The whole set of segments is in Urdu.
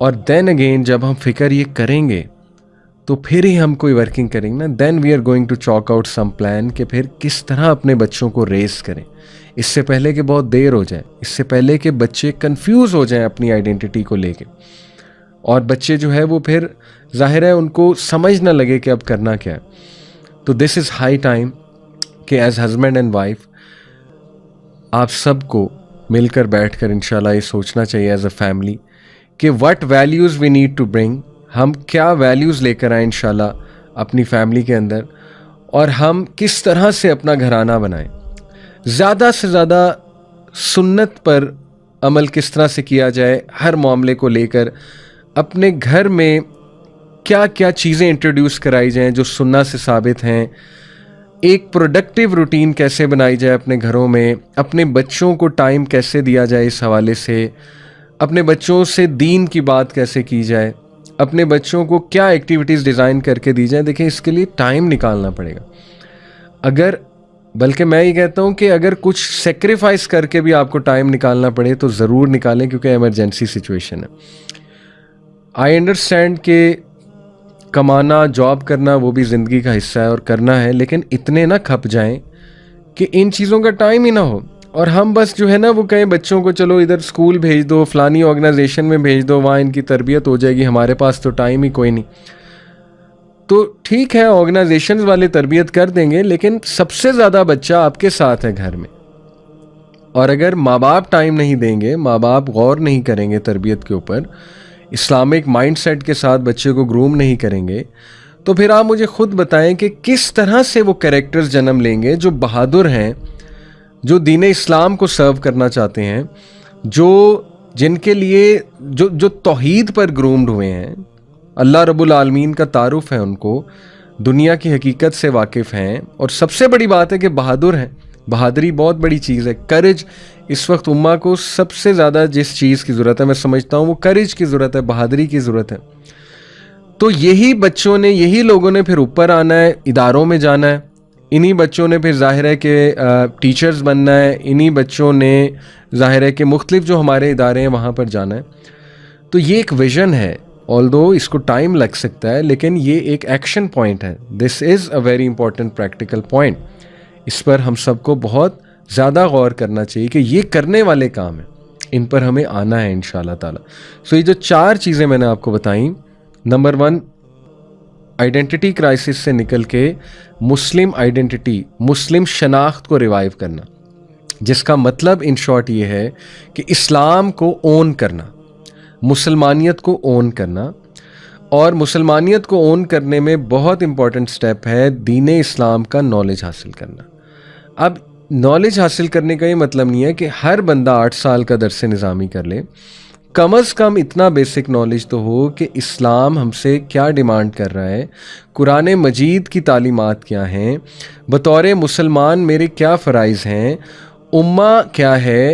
اور دین اگین جب ہم فکر یہ کریں گے تو پھر ہی ہم کوئی ورکنگ کریں گے نا. Then we are going to chalk out some plan کہ پھر کس طرح اپنے بچوں کو ریز کریں اس سے پہلے کہ بہت دیر ہو جائے, اس سے پہلے کہ بچے کنفیوز ہو جائیں اپنی آئیڈینٹی کو لے کے, اور بچے جو ہے وہ پھر ظاہر ہے ان کو سمجھ نہ لگے کہ اب کرنا کیا ہے. تو دس از ہائی ٹائم کہ ایز ہسبینڈ اینڈ وائف آپ سب کو مل کر بیٹھ کر انشاءاللہ یہ سوچنا چاہیے ایز اے فیملی کہ what values we need to bring, ہم کیا ویلیوز لے کر آئیں انشاءاللہ اپنی فیملی کے اندر, اور ہم کس طرح سے اپنا گھرانہ بنائیں. زیادہ سے زیادہ سنت پر عمل کس طرح سے کیا جائے ہر معاملے کو لے کر, اپنے گھر میں کیا کیا چیزیں انٹروڈیوس کرائی جائیں جو سنت سے ثابت ہیں, ایک پروڈکٹیو روٹین کیسے بنائی جائے اپنے گھروں میں, اپنے بچوں کو ٹائم کیسے دیا جائے اس حوالے سے, اپنے بچوں سے دین کی بات کیسے کی جائے, اپنے بچوں کو کیا ایکٹیویٹیز ڈیزائن کر کے دی جائیں. دیکھیں اس کے لیے ٹائم نکالنا پڑے گا, بلکہ میں یہ کہتا ہوں کہ اگر کچھ سیکریفائس کر کے بھی آپ کو ٹائم نکالنا پڑے تو ضرور نکالیں, کیونکہ ایمرجنسی سچویشن ہے. آئی انڈرسٹینڈ کہ کمانا, جاب کرنا وہ بھی زندگی کا حصہ ہے اور کرنا ہے, لیکن اتنے نہ کھپ جائیں کہ ان چیزوں کا ٹائم ہی نہ ہو, اور ہم بس جو ہے نا وہ کہیں بچوں کو چلو ادھر اسکول بھیج دو, فلانی آرگنائزیشن میں بھیج دو, وہاں ان کی تربیت ہو جائے گی, ہمارے پاس تو ٹائم ہی کوئی نہیں. تو ٹھیک ہے آرگنائزیشنز والے تربیت کر دیں گے, لیکن سب سے زیادہ بچہ آپ کے ساتھ ہے گھر میں, اور اگر ماں باپ ٹائم نہیں دیں گے, ماں باپ غور نہیں کریں گے تربیت کے اوپر, اسلامک مائنڈ سیٹ کے ساتھ بچے کو گروم نہیں کریں گے, تو پھر آپ مجھے خود بتائیں کہ کس طرح سے وہ کریکٹرز جنم لیں گے جو بہادر ہیں, جو دین اسلام کو سرو کرنا چاہتے ہیں, جن کے لیے جو توحید پر گرومڈ ہوئے ہیں, اللہ رب العالمین کا تعارف ہے ان کو, دنیا کی حقیقت سے واقف ہیں, اور سب سے بڑی بات ہے کہ بہادر ہیں. بہادری بہت بڑی چیز ہے. کرج اس وقت امہ کو سب سے زیادہ جس چیز کی ضرورت ہے میں سمجھتا ہوں وہ کرج کی ضرورت ہے, بہادری کی ضرورت ہے. تو یہی بچوں نے, یہی لوگوں نے پھر اوپر آنا ہے, اداروں میں جانا ہے, انہی بچوں نے پھر ظاہر ہے کہ ٹیچرز بننا ہے, انہی بچوں نے ظاہر ہے کہ مختلف جو ہمارے ادارے ہیں وہاں پر جانا ہے. تو یہ ایک ویژن ہے, آلدو اس کو ٹائم لگ سکتا ہے, لیکن یہ ایک ایکشن پوائنٹ ہے. This is a very important practical point. اس پر ہم سب کو بہت زیادہ غور کرنا چاہیے کہ یہ کرنے والے کام ہیں, ان پر ہمیں آنا ہے انشاءاللہ تعالی. سو یہ جو 4 چیزیں میں نے آپ کو بتائیں, نمبر 1 آئیڈینٹی کرائسس سے نکل کے مسلم آئیڈینٹی, مسلم شناخت کو ریوائیو کرنا, جس کا مطلب ان شارٹ یہ ہے کہ اسلام کو اون کرنا, مسلمانیت کو اون کرنا. اور مسلمانیت کو اون کرنے میں بہت امپورٹنٹ سٹیپ ہے دین اسلام کا نالج حاصل کرنا. اب نالج حاصل کرنے کا یہ مطلب نہیں ہے کہ ہر بندہ 8 سال کا درس نظامی کر لے, کم از کم اتنا بیسک نالج تو ہو کہ اسلام ہم سے کیا ڈیمانڈ کر رہا ہے, قرآن مجید کی تعلیمات کیا ہیں, بطور مسلمان میرے کیا فرائض ہیں, امہ کیا ہے,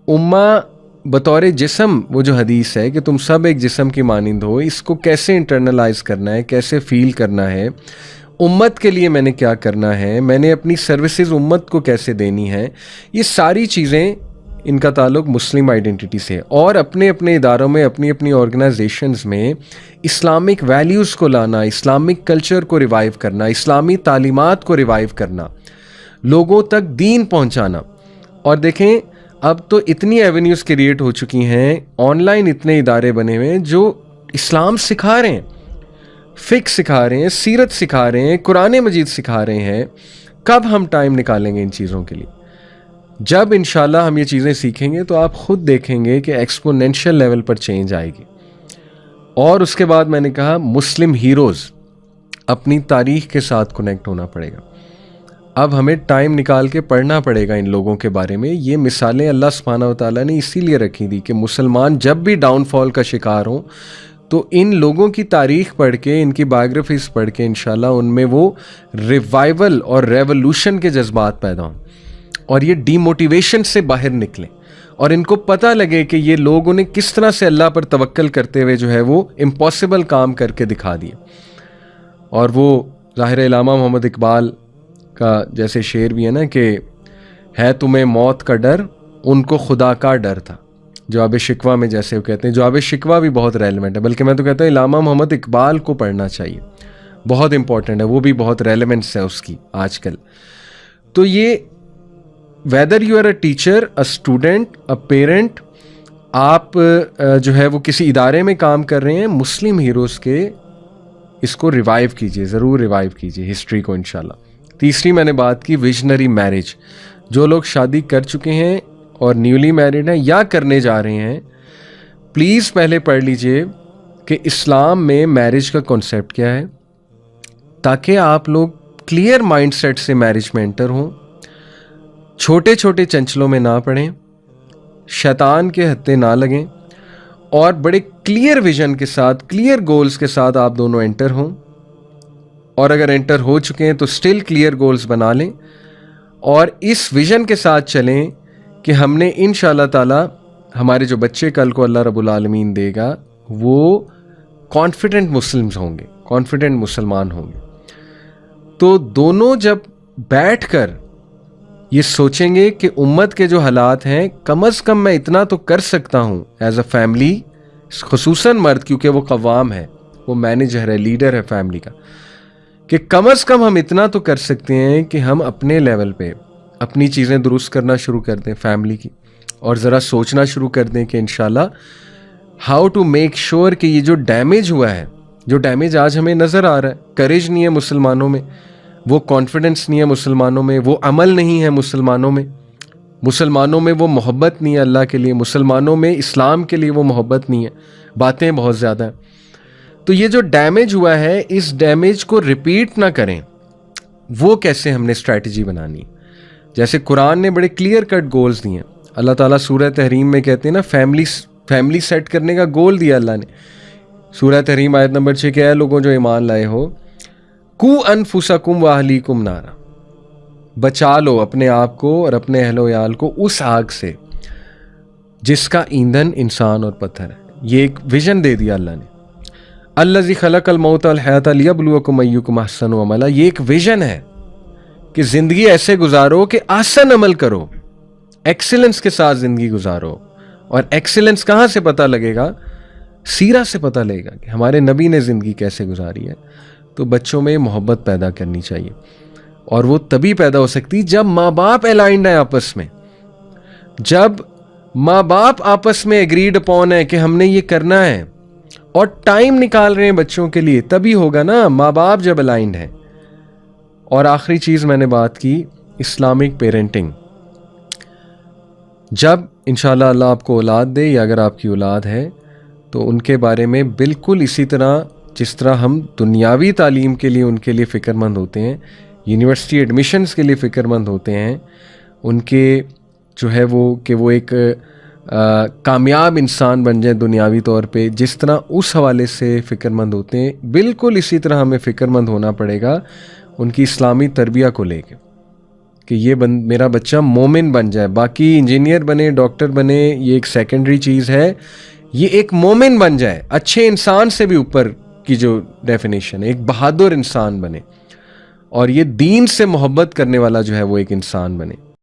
امہ بطور جسم وہ جو حدیث ہے کہ تم سب ایک جسم کی مانند ہو, اس کو کیسے انٹرنلائز کرنا ہے, کیسے فیل کرنا ہے, امت کے لیے میں نے کیا کرنا ہے, میں نے اپنی سروسز امت کو کیسے دینی ہے. یہ ساری چیزیں ان کا تعلق مسلم آئیڈینٹی سے, اور اپنے اپنے اداروں میں, اپنی اپنی آرگنائزیشنز میں اسلامک ویلیوز کو لانا, اسلامک کلچر کو ریوائیو کرنا, اسلامی تعلیمات کو ریوائیو کرنا, لوگوں تک دین پہنچانا. اور دیکھیں اب تو اتنی ایونیوز کریٹ ہو چکی ہیں, آن لائن اتنے ادارے بنے ہوئے ہیں جو اسلام سکھا رہے ہیں, فقہ سکھا رہے ہیں, سیرت سکھا رہے ہیں, قرآن مجید سکھا رہے ہیں. کب ہم ٹائم نکالیں گے ان چیزوں کے لیے؟ جب انشاءاللہ ہم یہ چیزیں سیکھیں گے تو آپ خود دیکھیں گے کہ ایکسپونینشل لیول پر چینج آئے گی. اور اس کے بعد میں نے کہا مسلم ہیروز, اپنی تاریخ کے ساتھ کنیکٹ ہونا پڑے گا. اب ہمیں ٹائم نکال کے پڑھنا پڑے گا ان لوگوں کے بارے میں. یہ مثالیں اللہ سبحانہ و تعالیٰ نے اسی لیے رکھی تھی کہ مسلمان جب بھی ڈاؤن فال کا شکار ہوں تو ان لوگوں کی تاریخ پڑھ کے, ان کی بایوگرافیز پڑھ کے انشاءاللہ ان میں وہ ریوائیول اور ریولوشن کے جذبات پیدا ہوں, اور یہ ڈی موٹیویشن سے باہر نکلیں, اور ان کو پتہ لگے کہ یہ لوگوں نے کس طرح سے اللہ پر توکل کرتے ہوئے جو ہے وہ امپاسبل کام کر کے دکھا دیے. اور وہ ظاہر علامہ محمد اقبال کا جیسے شعر بھی ہے نا کہ ہے تمہیں موت کا ڈر, ان کو خدا کا ڈر تھا. جواب شکوہ میں جیسے وہ کہتے ہیں. جواب شکوہ بھی بہت ریلیونٹ ہے, بلکہ میں تو کہتا ہوں علامہ محمد اقبال کو پڑھنا چاہیے, بہت امپورٹنٹ ہے, وہ بھی بہت ریلیونس ہے اس کی آج کل. تو یہ whether you are a teacher, a student, a parent, آپ جو ہے وہ کسی ادارے میں کام کر رہے ہیں, مسلم ہیروز کے اس کو ریوائیو کیجیے, ضرور ریوائیو کیجیے ہسٹری کو انشاءاللہ. تیسری میں نے بات کی ویژنری میرج. جو لوگ شادی کر چکے ہیں اور نیولی میرڈ ہیں یا کرنے جا رہے ہیں, پلیز پہلے پڑھ لیجئے کہ اسلام میں میرج کا کنسیپٹ کیا ہے, تاکہ آپ لوگ کلیئر مائنڈ سیٹ سے میرج میں انٹر ہوں, چھوٹے چھوٹے چنچلوں میں نہ پڑیں, شیطان کے ہتھے نہ لگیں, اور بڑے کلیئر ویژن کے ساتھ, کلیئر گولز کے ساتھ آپ دونوں انٹر ہوں. اور اگر انٹر ہو چکے ہیں تو سٹل کلیئر گولز بنا لیں, اور اس ویژن کے ساتھ چلیں کہ ہم نے انشاءاللہ تعالی ہمارے جو بچے کل کو اللہ رب العالمین دے گا وہ کانفیڈنٹ مسلمز ہوں گے, کانفیڈنٹ مسلمان ہوں گے. تو دونوں جب بیٹھ کر یہ سوچیں گے کہ امت کے جو حالات ہیں, کم از کم میں اتنا تو کر سکتا ہوں ایز اے فیملی, خصوصاً مرد کیونکہ وہ قوام ہے, وہ مینیجر ہے, لیڈر ہے فیملی کا, کہ کم از کم ہم اتنا تو کر سکتے ہیں کہ ہم اپنے لیول پہ اپنی چیزیں درست کرنا شروع کر دیں فیملی کی, اور ذرا سوچنا شروع کر دیں کہ انشاءاللہ ہاؤ ٹو میک شور کہ یہ جو ڈیمیج ہوا ہے, جو ڈیمیج آج ہمیں نظر آ رہا ہے, کریج نہیں ہے مسلمانوں میں, وہ کانفیڈنس نہیں ہے مسلمانوں میں, وہ عمل نہیں ہے مسلمانوں میں, مسلمانوں میں وہ محبت نہیں ہے اللہ کے لیے, مسلمانوں میں اسلام کے لیے وہ محبت نہیں ہے, باتیں بہت زیادہ ہیں. تو یہ جو ڈیمیج ہوا ہے, اس ڈیمیج کو ریپیٹ نہ کریں, وہ کیسے ہم نے اسٹریٹجی بنانی. جیسے قرآن نے بڑے کلیئر کٹ گولز دیے ہیں. اللہ تعالیٰ سورہ تحریم میں کہتے ہیں نا, فیملی سیٹ کرنے کا گول دیا اللہ نے. سورہ تحریم آیت نمبر 6 کہ اے لوگوں جو ایمان لائے ہو, کو انفسکم و اہلیکم نارا, بچا لو اپنے آپ کو اور اپنے اہل و عیال کو اس آگ سے جس کا ایندھن انسان اور پتھر ہے. یہ ایک ویژن دے دیا اللہ نے. الذی خلق الموت والحیات لیبلوکم ایکم احسن عملا, یہ ایک ویژن ہے کہ زندگی ایسے گزارو کہ آسن عمل کرو, ایکسیلنس کے ساتھ زندگی گزارو. اور ایکسیلنس کہاں سے پتہ لگے گا؟ سیرہ سے پتہ لگے گا کہ ہمارے نبی نے زندگی کیسے گزاری ہے. تو بچوں میں محبت پیدا کرنی چاہیے, اور وہ تبھی پیدا ہو سکتی جب ماں باپ الائنڈ ہیں آپس میں, جب ماں باپ آپس میں ایگریڈ اپون ہے کہ ہم نے یہ کرنا ہے اور ٹائم نکال رہے ہیں بچوں کے لیے, تبھی ہوگا نا, ماں باپ جب الائنڈ ہیں. اور آخری چیز میں نے بات کی اسلامک پیرنٹنگ. جب انشاءاللہ اللہ آپ کو اولاد دے, یا اگر آپ کی اولاد ہے تو ان کے بارے میں بالکل اسی طرح جس طرح ہم دنیاوی تعلیم کے لیے ان کے لیے فکر مند ہوتے ہیں, یونیورسٹی ایڈمیشنز کے لیے فکر مند ہوتے ہیں, ان کے جو ہے وہ کہ وہ ایک کامیاب انسان بن جائیں دنیاوی طور پہ, جس طرح اس حوالے سے فکر مند ہوتے ہیں, بالکل اسی طرح ہمیں فکر مند ہونا پڑے گا ان کی اسلامی تربیہ کو لے کے, کہ یہ میرا بچہ مومن بن جائے. باقی انجینئر بنے, ڈاکٹر بنے, یہ ایک سیکنڈری چیز ہے, یہ ایک مومن بن جائے, اچھے انسان سے بھی اوپر کی جو ڈیفینیشن ہے, ایک بہادر انسان بنے, اور یہ دین سے محبت کرنے والا جو ہے وہ ایک انسان بنے.